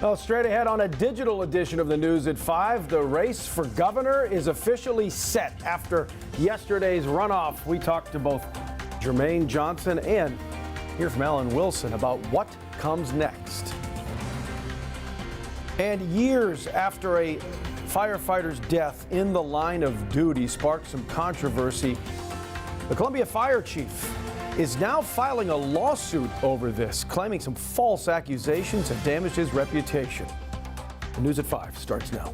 Well, straight ahead on a digital edition of the News at 5, the race for governor is officially set after yesterday's runoff. We talked to both Jermaine Johnson and hear from Alan Wilson about what comes next. And years after a firefighter's death in the line of duty sparked some controversy, the Columbia fire chief is now filing a lawsuit over this, claiming some false accusations have damaged his reputation. The News at 5 starts now.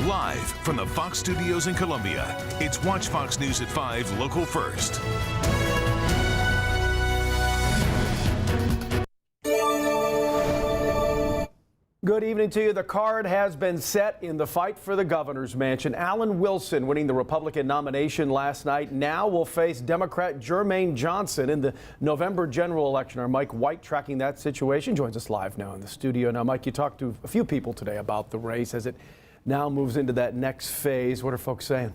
Live from the Fox studios in Columbia, it's Watch Fox News at 5, Local First. Good evening to you. The card has been set in the fight for the governor's mansion. Alan Wilson, winning the Republican nomination last night, now will face Democrat Jermaine Johnson in the November general election. Our Mike White, tracking that situation, joins us live now in the studio. Now, Mike, you talked to a few people today about the race as it now moves into that next phase. What are folks saying?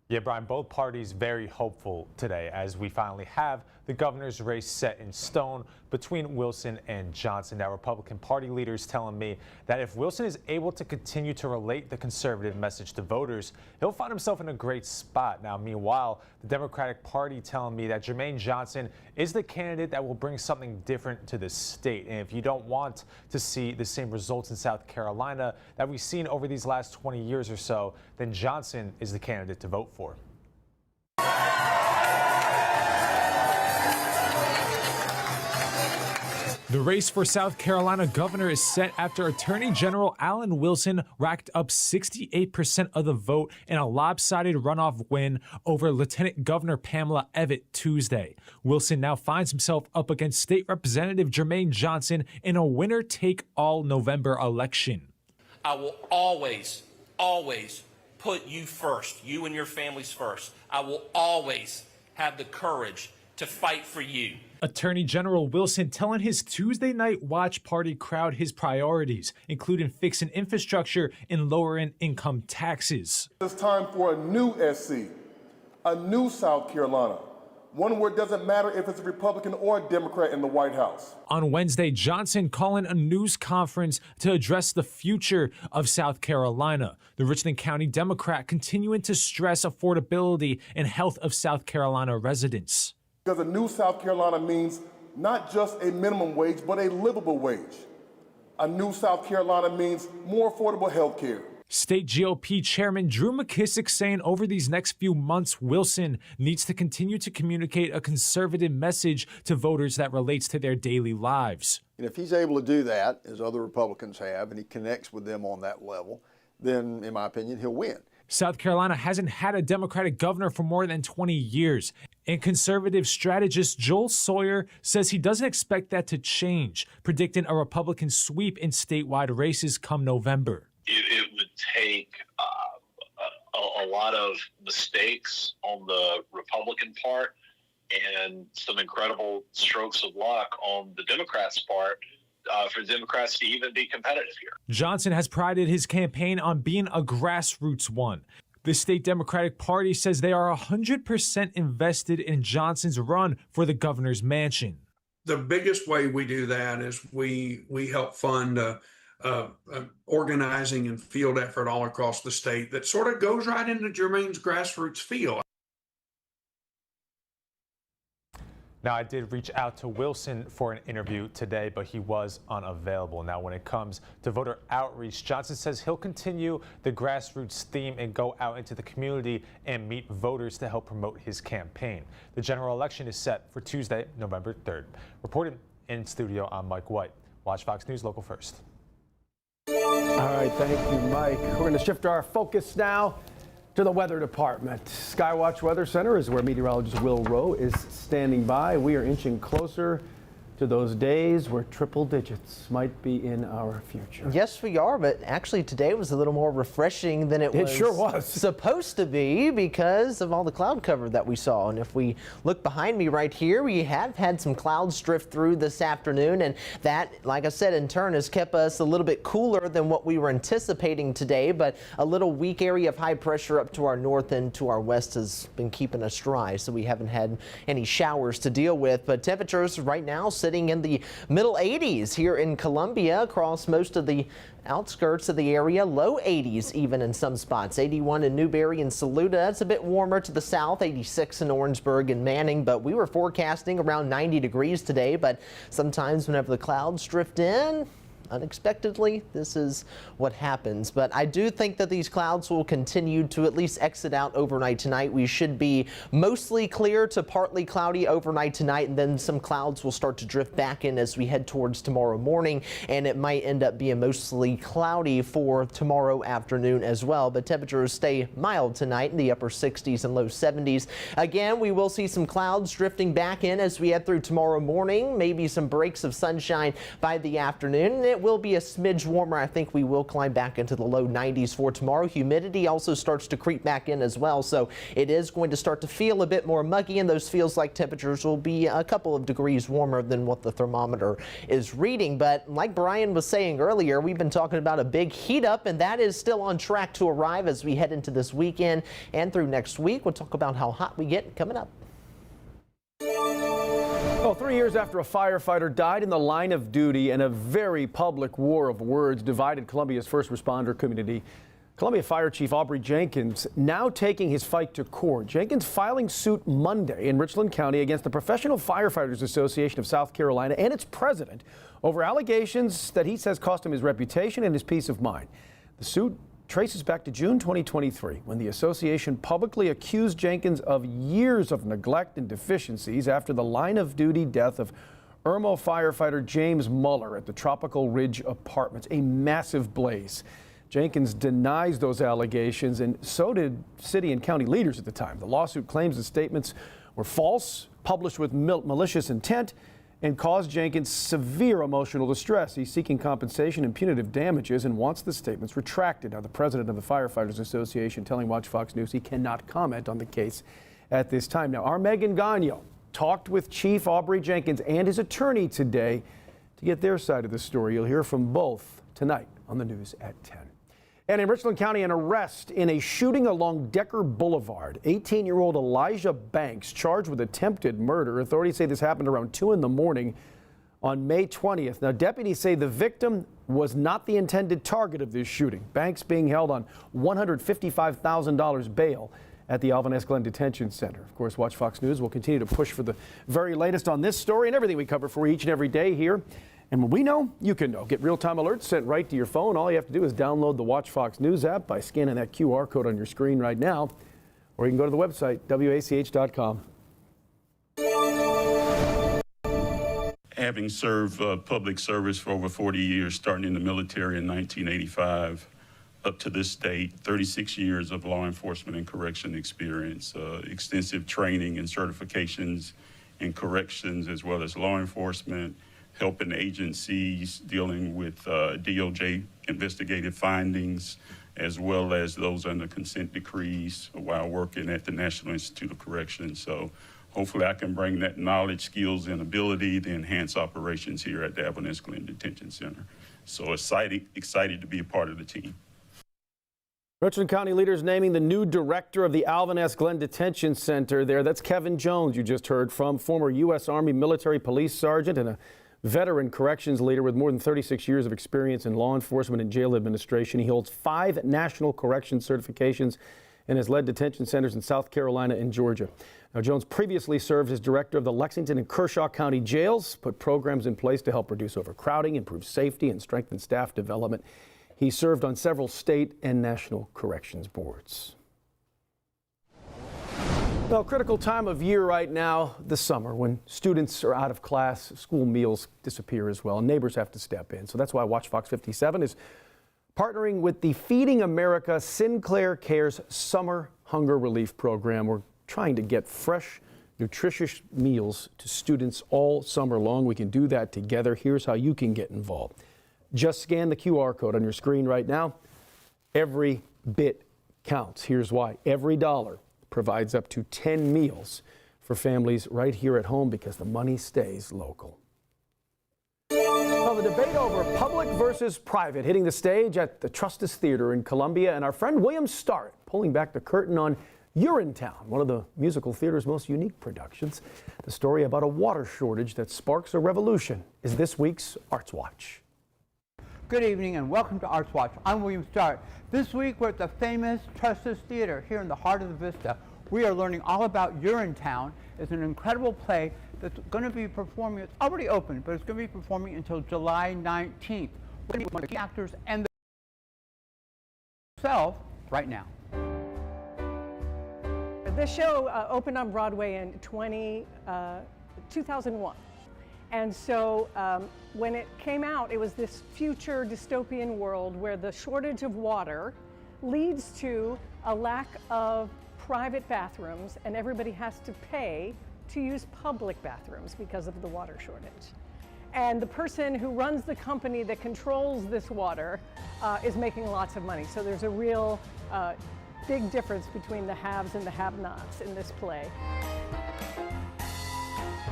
Yeah, Brian, both parties very hopeful today as we finally have the governor's race set in stone between Wilson and Johnson. Now, Republican Party leaders telling me that if Wilson is able to continue to relate the conservative message to voters, he'll find himself in a great spot. Now, meanwhile, the Democratic Party telling me that Jermaine Johnson is the candidate that will bring something different to the state. And if you don't want to see the same results in South Carolina that we've seen over these last 20 years or so, then Johnson is the candidate to vote for. The race for South Carolina governor is set after Attorney General Alan Wilson racked up 68% of the vote in a lopsided runoff win over Lieutenant Governor Pamela Evette Tuesday. Wilson now finds himself up against State Representative Jermaine Johnson in a winner-take-all November election. I will always, always put you first, you and your families first. I will always have the courage to fight for you. Attorney General Wilson telling his Tuesday night watch party crowd his priorities, including fixing infrastructure and lowering income taxes. It's time for a new SC, a new South Carolina, one where it doesn't matter if it's a Republican or a Democrat in the White House. On Wednesday, Johnson calling a news conference to address the future of South Carolina. The Richland County Democrat continuing to stress affordability and health of South Carolina residents. Because a new South Carolina means not just a minimum wage, but a livable wage. A new South Carolina means more affordable health care. State GOP Chairman Drew McKissick saying over these next few months, Wilson needs to continue to communicate a conservative message to voters that relates to their daily lives. And if he's able to do that, as other Republicans have, and he connects with them on that level, then, in my opinion, he'll win. South Carolina hasn't had a Democratic governor for more than 20 years. And conservative strategist Joel Sawyer says he doesn't expect that to change, predicting a Republican sweep in statewide races come November. It would take a lot of mistakes on the Republican part and some incredible strokes of luck on the Democrats' part for Democrats to even be competitive here. Johnson has prided his campaign on being a grassroots one. The state Democratic Party says they are 100% invested in Johnson's run for the governor's mansion. The biggest way we do that is we help fund organizing and field effort all across the state that sort of goes right into Jermaine's grassroots feel. Now, I did reach out to Wilson for an interview today, but he was unavailable. Now, when it comes to voter outreach, Johnson says he'll continue the grassroots theme and go out into the community and meet voters to help promote his campaign. The general election is set for Tuesday, November 3rd. Reporting in studio, I'm Mike White. Watch Fox News Local First. All right, thank you, Mike. We're going to shift our focus now to the weather department. Skywatch Weather Center is where meteorologist Will Rowe is standing by. We are inching closer to those days where triple digits might be in our future. Yes, we are, but actually today was a little more refreshing than it sure was supposed to be because of all the cloud cover that we saw. And if we look behind me right here, we have had some clouds drift through this afternoon, and that, like I said, in turn has kept us a little bit cooler than what we were anticipating today, but a little weak area of high pressure up to our north and to our west has been keeping us dry, so we haven't had any showers to deal with. But temperatures right now sit sitting in the middle 80s here in Columbia across most of the outskirts of the area. Low 80s even in some spots. 81 in Newberry and Saluda. That's a bit warmer to the south. 86 in Orangeburg and Manning, but we were forecasting around 90 degrees today. But sometimes whenever the clouds drift in, unexpectedly, this is what happens. But I do think that these clouds will continue to at least exit out overnight tonight. We should be mostly clear to partly cloudy overnight tonight, and then some clouds will start to drift back in as we head towards tomorrow morning, and it might end up being mostly cloudy for tomorrow afternoon as well. But temperatures stay mild tonight in the upper 60s and low 70s. Again, we will see some clouds drifting back in as we head through tomorrow morning, maybe some breaks of sunshine by the afternoon. It will be a smidge warmer. I think we will climb back into the low 90s for tomorrow. Humidity also starts to creep back in as well, so it is going to start to feel a bit more muggy, and those feels like temperatures will be a couple of degrees warmer than what the thermometer is reading. But like Brian was saying earlier, we've been talking about a big heat up, and that is still on track to arrive as we head into this weekend and through next week. We'll talk about how hot we get coming up. Well, 3 years after a firefighter died in the line of duty and a very public war of words divided Columbia's first responder community, Columbia Fire Chief Aubrey Jenkins now taking his fight to court. Jenkins filing suit Monday in Richland County against the Professional Firefighters Association of South Carolina and its president over allegations that he says cost him his reputation and his peace of mind. The suit traces back to June 2023 when the association publicly accused Jenkins of years of neglect and deficiencies after the line-of-duty death of Irmo firefighter James Muller at the Tropical Ridge Apartments, a massive blaze. Jenkins denies those allegations, and so did city and county leaders at the time. The lawsuit claims the statements were false, published with malicious intent, and caused Jenkins severe emotional distress. He's seeking compensation and punitive damages and wants the statements retracted. Now, the president of the Firefighters Association telling WACH FOX News he cannot comment on the case at this time. Now, our Megan Gagno talked with Chief Aubrey Jenkins and his attorney today to get their side of the story. You'll hear from both tonight on the news at 10. And in Richland County, an arrest in a shooting along Decker Boulevard. 18-year-old Elijah Banks charged with attempted murder. Authorities say this happened around 2 in the morning on May 20th. Now, deputies say the victim was not the intended target of this shooting. Banks being held on $155,000 bail at the Alvin S. Glenn Detention Center. Of course, WACH FOX News will continue to push for the very latest on this story and everything we cover for each and every day here. And when we know, you can know. Get real-time alerts sent right to your phone. All you have to do is download the WACH FOX News app by scanning that QR code on your screen right now, or you can go to the website, wach.com. Having served public service for over 40 years, starting in the military in 1985, up to this date, 36 years of law enforcement and correction experience, extensive training and certifications in corrections as well as law enforcement, helping agencies dealing with DOJ investigative findings, as well as those under consent decrees while working at the National Institute of Corrections. So hopefully I can bring that knowledge, skills, and ability to enhance operations here at the Alvin S. Glenn Detention Center. So excited to be a part of the team. Richland County leaders naming the new director of the Alvin S. Glenn Detention Center there. That's Kevin Jones, you just heard from, former U.S. Army military police sergeant and a veteran corrections leader with more than 36 years of experience in law enforcement and jail administration. He holds 5 national corrections certifications and has led detention centers in South Carolina and Georgia. Now, Jones previously served as director of the Lexington and Kershaw County jails, put programs in place to help reduce overcrowding, improve safety, and strengthen staff development. He served on several state and national corrections boards. Well, critical time of year right now, the summer, when students are out of class, school meals disappear as well, and neighbors have to step in. So that's why WACH FOX 57 is partnering with the Feeding America Sinclair Cares Summer Hunger Relief Program. We're trying to get fresh, nutritious meals to students all summer long. We can do that together. Here's how you can get involved. Just scan the QR code on your screen right now. Every bit counts. Here's why. Every dollar provides up to 10 meals for families right here at home because the money stays local. Well, the debate over public versus private hitting the stage at the Trustus Theater in Columbia, and our friend William Starrett pulling back the curtain on Urinetown, one of the musical theater's most unique productions. The story about a water shortage that sparks a revolution is this week's Arts Watch. Good evening and welcome to Arts Watch. I'm William Starrett. This week we're at the famous Trusses Theater here in the heart of the Vista. We are learning all about Urinetown. It's an incredible play that's going to be performing. It's already open, but it's going to be performing until July 19th. We're going to meet one of the actors and themselves right now. The show opened on Broadway in 2001. And so when it came out, it was this future dystopian world where the shortage of water leads to a lack of private bathrooms, and everybody has to pay to use public bathrooms because of the water shortage. And the person who runs the company that controls this water is making lots of money. So there's a real big difference between the haves and the have-nots in this play.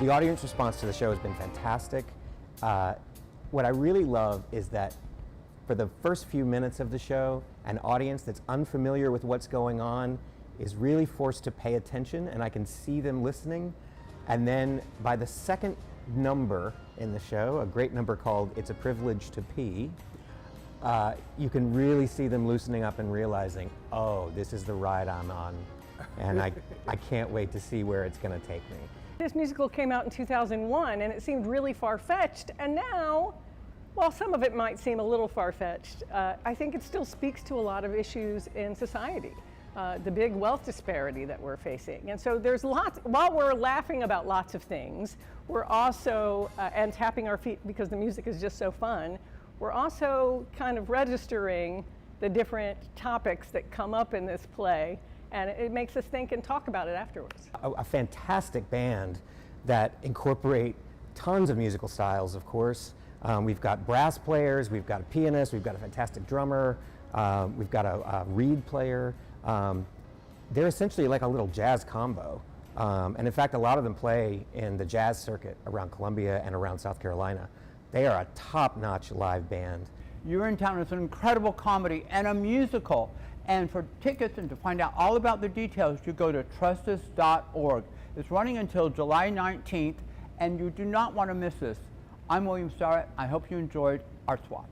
The audience response to the show has been fantastic. What I really love is that for the first few minutes of the show, an audience that's unfamiliar with what's going on is really forced to pay attention, and I can see them listening. And then by the second number in the show, a great number called It's a Privilege to Pee, you can really see them loosening up and realizing, oh, this is the ride I'm on, and I can't wait to see where it's going to take me. This musical came out in 2001, and it seemed really far-fetched, and now, while some of it might seem a little far-fetched, I think it still speaks to a lot of issues in society. The big wealth disparity that we're facing. And so there's lots, while we're laughing about lots of things, we're also, and tapping our feet because the music is just so fun, we're also kind of registering the different topics that come up in this play, and it makes us think and talk about it afterwards. A fantastic band that incorporate tons of musical styles, of course. We've got brass players, we've got a pianist, we've got a fantastic drummer, we've got a reed player. They're essentially like a little jazz combo. And in fact, a lot of them play in the jazz circuit around Columbia and around South Carolina. They are a top-notch live band. Urinetown is an incredible comedy and a musical. And for tickets and to find out all about the details, you go to trusses.org. It's running until July 19th, and you do not want to miss this. I'm William Starrett. I hope you enjoyed Arts Watch.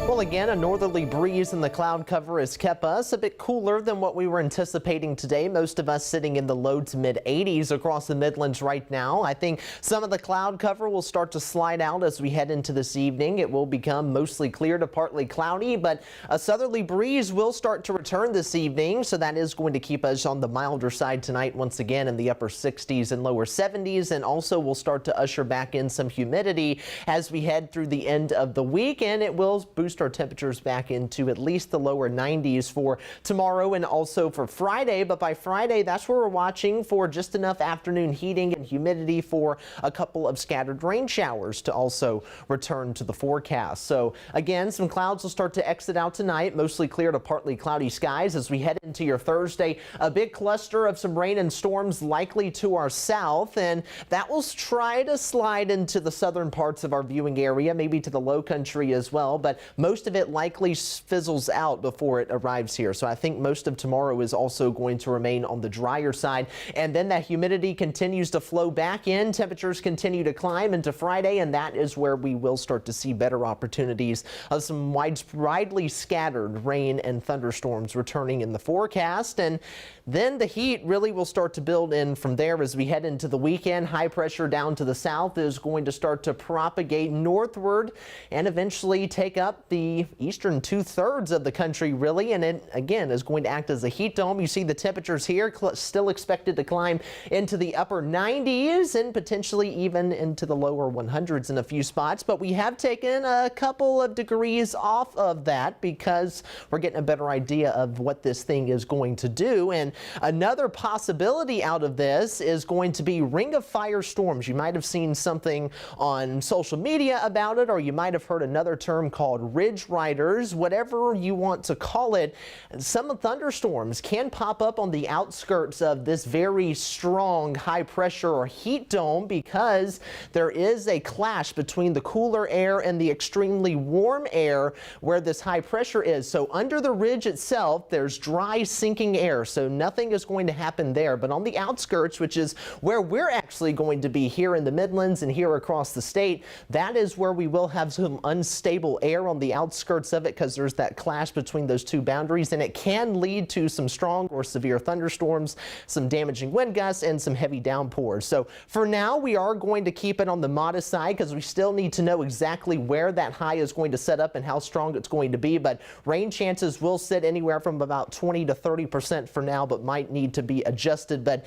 Well, again, a northerly breeze in the cloud cover has kept us a bit cooler than what we were anticipating today. Most of us sitting in the low to mid 80s across the Midlands right now. I think some of the cloud cover will start to slide out as we head into this evening. It will become mostly clear to partly cloudy, but a southerly breeze will start to return this evening. So that is going to keep us on the milder side tonight once again in the upper 60s and lower 70s. And also we'll start to usher back in some humidity as we head through the end of the week, and it will boost our temperatures back into at least the lower 90s for tomorrow and also for Friday. But by Friday, that's where we're watching for just enough afternoon heating and humidity for a couple of scattered rain showers to also return to the forecast. So again, some clouds will start to exit out tonight, mostly clear to partly cloudy skies as we head into your Thursday. A big cluster of some rain and storms likely to our south, and that will try to slide into the southern parts of our viewing area, maybe to the low country as well, but most of it likely fizzles out before it arrives here. So I think most of tomorrow is also going to remain on the drier side, and then that humidity continues to flow back in. Temperatures continue to climb into Friday, and that is where we will start to see better opportunities of some widely scattered rain and thunderstorms returning in the forecast. And then the heat really will start to build in from there as we head into the weekend. High pressure down to the south is going to start to propagate northward and eventually take up the eastern 2/3 of the country, really. And it again is going to act as a heat dome. You see the temperatures here still expected to climb into the upper 90s and potentially even into the lower 100s in a few spots. But we have taken a couple of degrees off of that because we're getting a better idea of what this thing is going to do. And another possibility out of this is going to be ring of fire storms. You might have seen something on social media about it, or you might have heard another term called ridge riders, whatever you want to call it, some thunderstorms can pop up on the outskirts of this very strong high pressure or heat dome because there is a clash between the cooler air and the extremely warm air where this high pressure is. So under the ridge itself, there's dry sinking air, so nothing is going to happen there. But on the outskirts, which is where we're actually going to be here in the Midlands and here across the state, that is where we will have some unstable air on the outskirts of it because there's that clash between those two boundaries, and it can lead to some strong or severe thunderstorms, some damaging wind gusts, and some heavy downpours. So for now, we are going to keep it on the modest side because we still need to know exactly where that high is going to set up and how strong it's going to be. But rain chances will sit anywhere from about 20 to 30% for now, but might need to be adjusted. But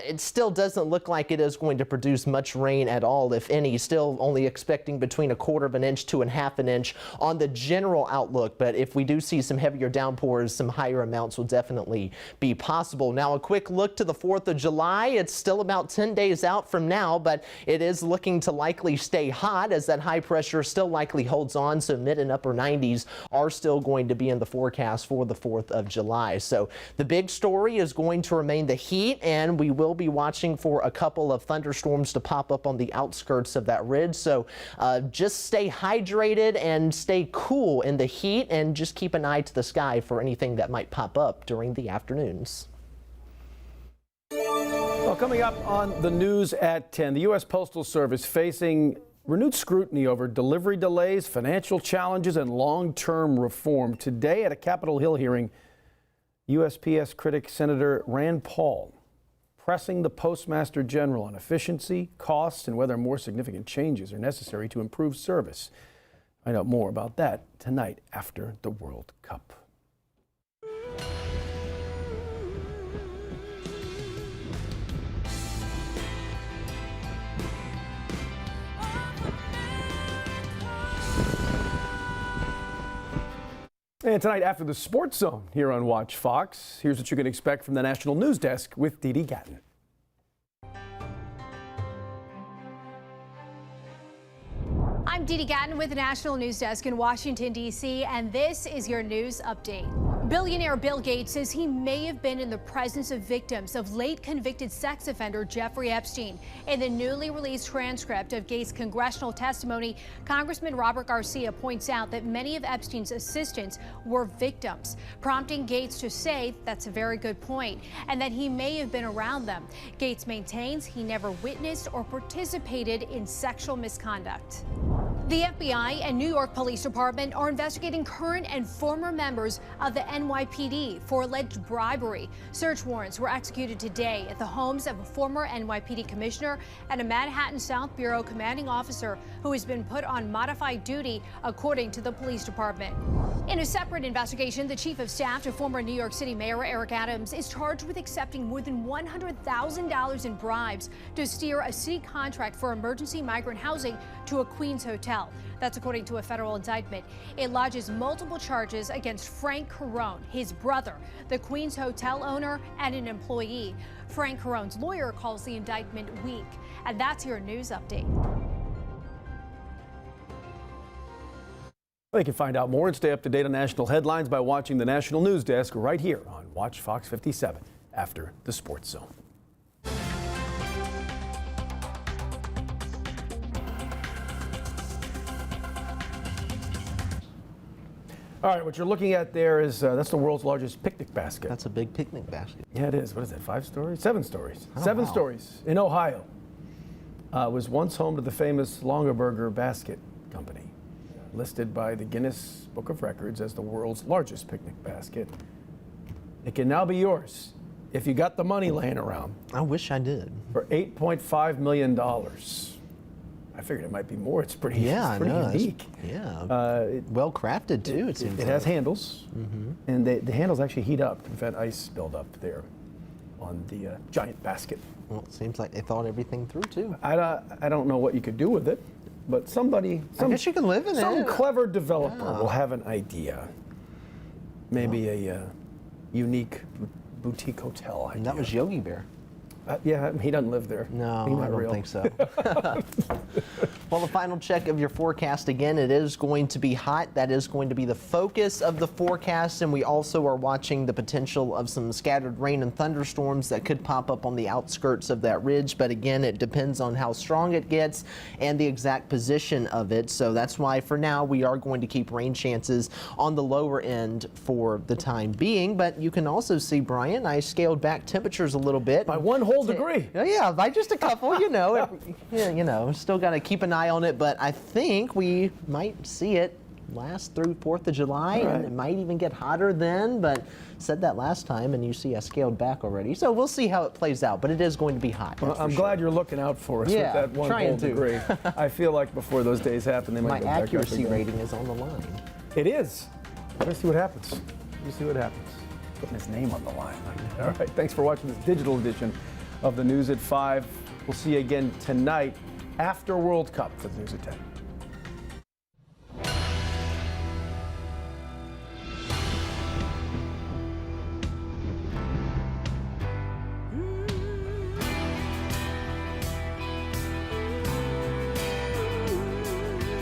it still doesn't look like it is going to produce much rain at all, if any. Still only expecting between 1/4 of an inch to 1/2 an inch on the general outlook. But if we do see some heavier downpours, some higher amounts will definitely be possible. Now, a quick look to the 4th of July. It's still about 10 days out from now, but it is looking to likely stay hot as that high pressure still likely holds on. So mid and upper 90s are still going to be in the forecast for the 4th of July. So the big story is going to remain the heat, and we will be watching for a couple of thunderstorms to pop up on the outskirts of that ridge. So just stay hydrated and stay cool in the heat, and just keep an eye to the sky for anything that might pop up during the afternoons. Well, coming up on the news at 10, the U.S. Postal Service facing renewed scrutiny over delivery delays, financial challenges, and long-term reform. Today at a Capitol Hill hearing, USPS critic Senator Rand Paul pressing the Postmaster General on efficiency, costs, and whether more significant changes are necessary to improve service. Find out more about that tonight after the World Cup. And tonight after the Sports Zone here on Watch Fox, here's what you can expect from the National News Desk with Dee Dee Gatton. I'm Dee Dee Gatton with the National News Desk in Washington, D.C., and this is your news update. Billionaire Bill Gates says he may have been in the presence of victims of late convicted sex offender Jeffrey Epstein. In the newly released transcript of Gates' congressional testimony, Congressman Robert Garcia points out that many of Epstein's assistants were victims, prompting Gates to say that's a very good point and that he may have been around them. Gates maintains he never witnessed or participated in sexual misconduct. The FBI and New York Police Department are investigating current and former members of the NYPD for alleged bribery. Search warrants were executed today at the homes of a former NYPD commissioner and a Manhattan South Bureau commanding officer who has been put on modified duty, according to the police department. In a separate investigation, the chief of staff to former New York City Mayor Eric Adams is charged with accepting more than $100,000 in bribes to steer a city contract for emergency migrant housing to a Queens hotel. That's according to a federal indictment. It lodges multiple charges against Frank Carone, his brother, the Queens hotel owner, and an employee. Frank Carone's lawyer calls the indictment weak. And that's your news update. Well, you can find out more and stay up to date on national headlines by watching the National News Desk right here on Watch Fox 57 after the Sports Zone. All right, what you're looking at there is, that's the world's largest picnic basket. That's a big picnic basket. Yeah, it is. What is that, 5 stories? 7 stories. Oh, 7 wow. stories in Ohio. Was once home to the famous Longaberger Basket Company, listed by the Guinness Book of Records as the world's largest picnic basket. It can now be yours if you got the money laying around. I wish I did. For $8.5 million. I figured it might be more. It's pretty, it's pretty unique. Well crafted too, it seems. It has handles, and the handles actually heat up to prevent ice buildup there on the giant basket. Well, it seems like they thought everything through too. I don't know what you could do with it, but I guess you can live in it. Some clever developer will have an idea. Maybe a unique boutique hotel idea. And that was Yogi Bear. Yeah, he doesn't live there. No, He's I not don't real. think so. Well, the final check of your forecast again, it is going to be hot. That is going to be the focus of the forecast, and we also are watching the potential of some scattered rain and thunderstorms that could pop up on the outskirts of that ridge. But again, it depends on how strong it gets and the exact position of it. So that's why for now we are going to keep rain chances on the lower end for the time being. But you can also see, Brian, I scaled back temperatures a little bit. By 1 whole degree. Yeah, by just a couple, you know. Still got to keep an eye on it, but I think we might see it last through 4th of July, and it might even get hotter then, but said that last time, and you see I scaled back already. So we'll see how it plays out, but it is going to be hot. Well, I'm glad you're looking out for us with that 1 whole degree. I feel like before those days happen, they might My go back up accuracy again. rating is on the line. It is. Let's see what happens. Let's see what happens. Putting his name on the line. All right, thanks for watching this digital edition of the News at 5. We'll see you again tonight after World Cup for the News at 10.